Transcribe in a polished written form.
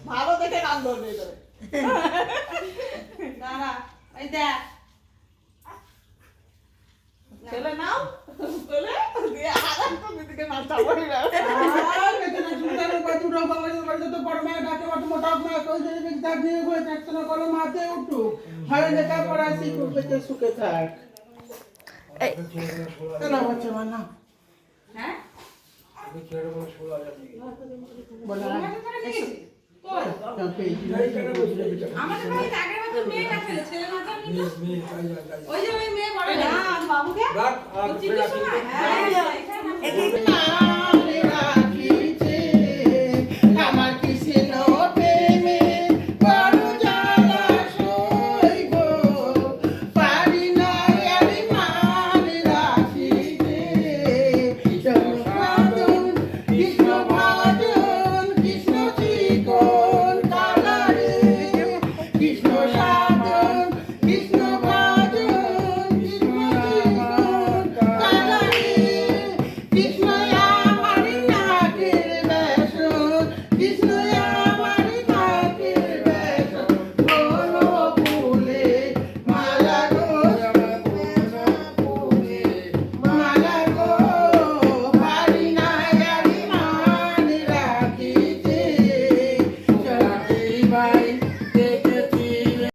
ভালো দেখে গান ধরবে দাঁড়া এই দেখ ছেলে নাও ছেলে দিয়ে আরাম তো দিদিকে নাচাবো না বেতনা জুতার বাজুরা বাংলাদেশ বাড়িতে তো বড় মেয়ে ডাকে মত মোটা মেয়ে কই যে বিদ্যা দিয়ে হয়ে একটনা করে মাথে উঠু হয় লেখা পড়া শিখু পেতে সুখে থাক এই না বাচ্চা মানা হ্যাঁ আমি কেড়ে বলে 16000 দিয়ে বলা আমাদের বাড়িতে আগের বছর মেয়েটা ছিল ছেলে মাথা নিয়ে ওই যে ওই মেয়ে বড় না বাবুকে রাখ আর